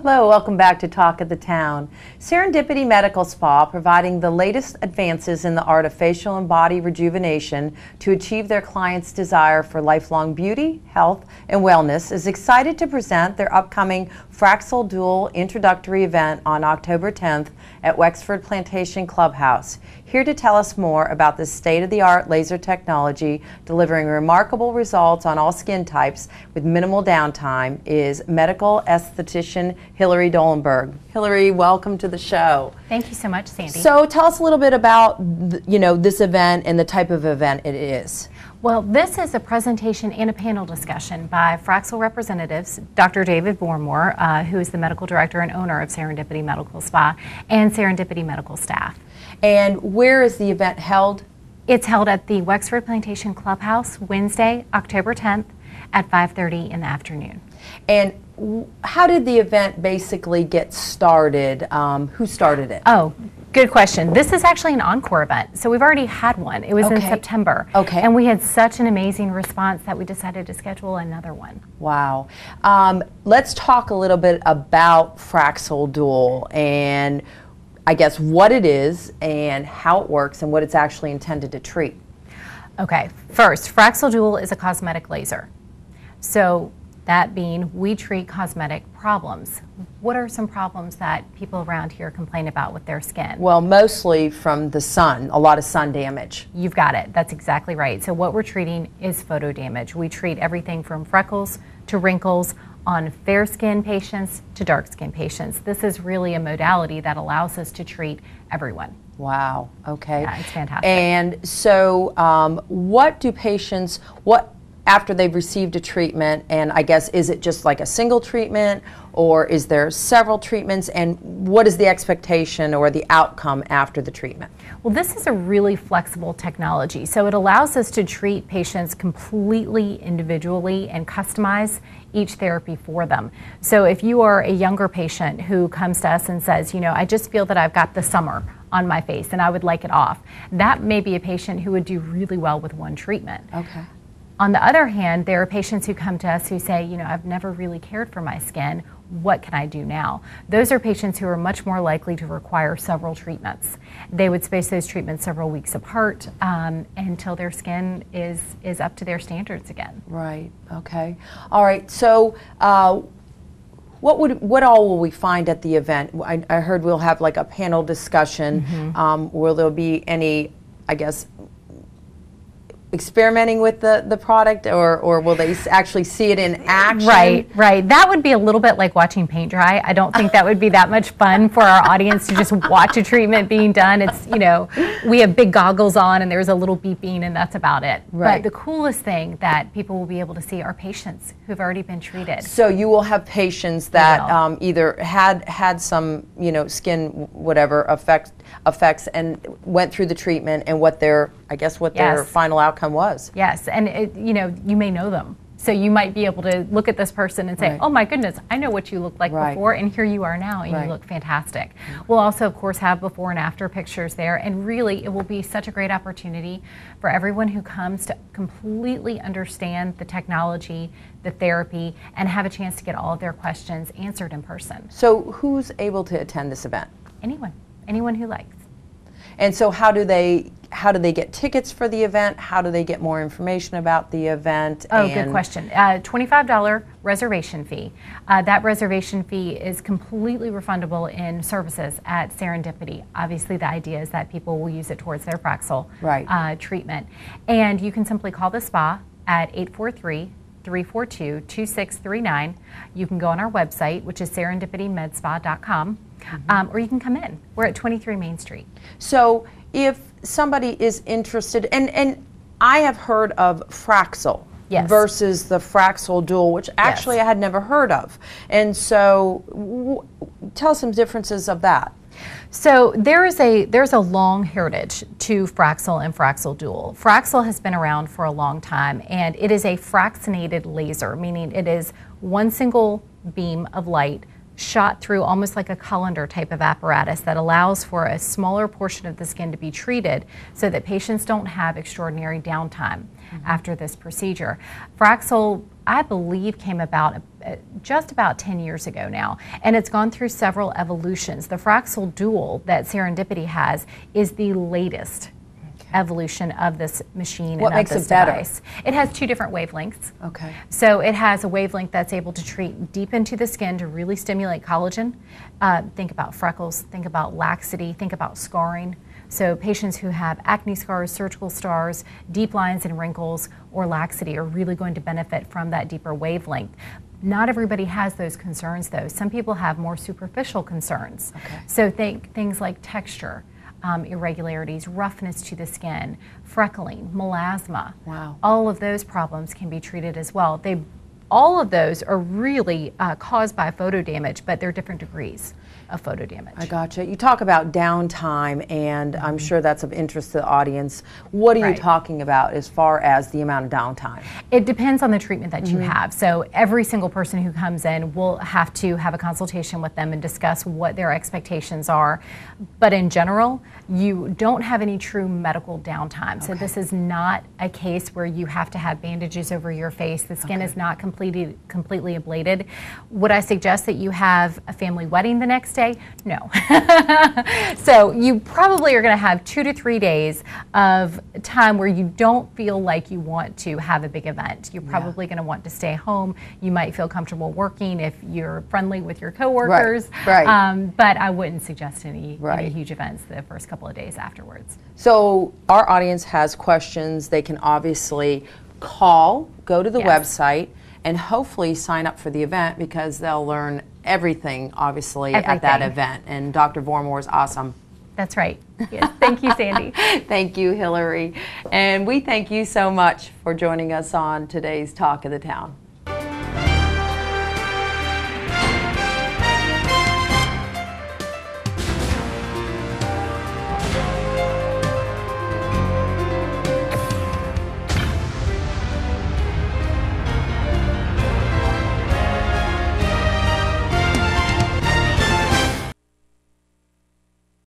Hello, welcome back to Talk of the Town. Serendipity Medical Spa, providing the latest advances in the art of facial and body rejuvenation to achieve their clients' desire for lifelong beauty, health, and wellness, is excited to present their upcoming Fraxel Dual introductory event on October 10th at Wexford Plantation Clubhouse. Here to tell us more about this state-of-the-art laser technology delivering remarkable results on all skin types with minimal downtime is medical esthetician Hillary Dollenberg. Hillary, welcome to the show. Thank you so much, Sandy. So tell us a little bit about this event and the type of event it is. Well, this is a presentation and a panel discussion by Fraxel representatives, Dr. David Bormore, who is the medical director and owner of Serendipity Medical Spa, and Serendipity medical staff. And where is the event held? It's held at the Wexford Plantation Clubhouse, Wednesday, October 10th at 5:30 in the afternoon. And how did the event basically get started? Who started it? Oh, good question. This is actually an encore event. So we've already had one. It was in September. Okay. And we had such an amazing response that we decided to schedule another one. Wow. Let's talk a little bit about Fraxel Dual and I guess what it is and how it works and what it's actually intended to treat. Okay. First, Fraxel Dual is a cosmetic laser. So that being, we treat cosmetic problems. What are some problems that people around here complain about with their skin? Well, mostly from the sun, a lot of sun damage. You've got it. That's exactly right. So what we're treating is photo damage. We treat everything from freckles to wrinkles on fair skin patients to dark skin patients. This is really a modality that allows us to treat everyone. Wow. Okay. Yeah, it's fantastic. And so what do patients, after they've received a treatment, and I guess is it just like a single treatment or is there several treatments, and what is the expectation or the outcome after the treatment? Well, this is a really flexible technology, so it allows us to treat patients completely individually and customize each therapy for them. So if you are a younger patient who comes to us and says, I just feel that I've got the summer on my face and I would like it off, that may be a patient who would do really well with one treatment. Okay. On the other hand, there are patients who come to us who say, I've never really cared for my skin. What can I do now? Those are patients who are much more likely to require several treatments. They would space those treatments several weeks apart until their skin is up to their standards again. Right. Okay. All right. So what all will we find at the event? I heard we'll have like a panel discussion. Will there be any, I guess, experimenting with the product, or will they actually see it in action? Right. That would be a little bit like watching paint dry. I don't think that would be that much fun for our audience to just watch a treatment being done. It's, we have big goggles on and there's a little beeping and that's about it. Right. But the coolest thing that people will be able to see are patients who've already been treated. So you will have patients that either had some, skin whatever effects and went through the treatment, and what their final outcome was. Yes, and you may know them. So you might be able to look at this person and say, oh my goodness, I know what you looked like before, and here you are now, and you look fantastic. We'll also, of course, have before and after pictures there, and really it will be such a great opportunity for everyone who comes to completely understand the technology, the therapy, and have a chance to get all of their questions answered in person. So who's able to attend this event? Anyone who likes. And so how do they get tickets for the event? How do they get more information about the event? Oh, good question. $25 reservation fee. That reservation fee is completely refundable in services at Serendipity. Obviously, the idea is that people will use it towards their Fraxel treatment. And you can simply call the spa at 843-342-2639. You can go on our website, which is serendipitymedspa.com, or you can come in. We're at 23 Main Street. So if somebody is interested, and I have heard of Fraxel versus the Fraxel Dual, which actually I had never heard of. And so tell us some differences of that. So there's a long heritage to Fraxel and Fraxel Dual. Fraxel has been around for a long time, and it is a fractionated laser, meaning it is one single beam of light shot through almost like a colander type of apparatus that allows for a smaller portion of the skin to be treated so that patients don't have extraordinary downtime after this procedure. Fraxel, I believe, came about just about 10 years ago now, and it's gone through several evolutions. The Fraxel Dual that Serendipity has is the latest evolution of this machine what and makes of this it better? device. It has 2 different wavelengths. Okay. So it has a wavelength that's able to treat deep into the skin to really stimulate collagen. Think about freckles, think about laxity, think about scarring. So patients who have acne scars, surgical scars, deep lines and wrinkles, or laxity are really going to benefit from that deeper wavelength. Not everybody has those concerns though. Some people have more superficial concerns. Okay. So think things like texture, irregularities, roughness to the skin, freckling, melasma. Wow. All of those problems can be treated as well. All of those are really caused by photo damage, but they're different degrees of photo damage. I gotcha. You talk about downtime, and I'm sure that's of interest to the audience. What are you talking about as far as the amount of downtime? It depends on the treatment that you have. So every single person who comes in will have to have a consultation with them and discuss what their expectations are. But in general, you don't have any true medical downtime. So this is not a case where you have to have bandages over your face. The skin is not completely ablated. Would I suggest that you have a family wedding the next day? No. So you probably are going to have 2 to 3 days of time where you don't feel like you want to have a big event. You're probably going to want to stay home. You might feel comfortable working if you're friendly with your coworkers. But I wouldn't suggest any huge events the first couple of days afterwards. So our audience has questions. They can obviously call, go to the website, and hopefully sign up for the event because they'll learn everything, obviously, at that event. And Dr. Vormore is awesome. That's right. Yes. Thank you, Sandy. Thank you, Hillary. And we thank you so much for joining us on today's Talk of the Town.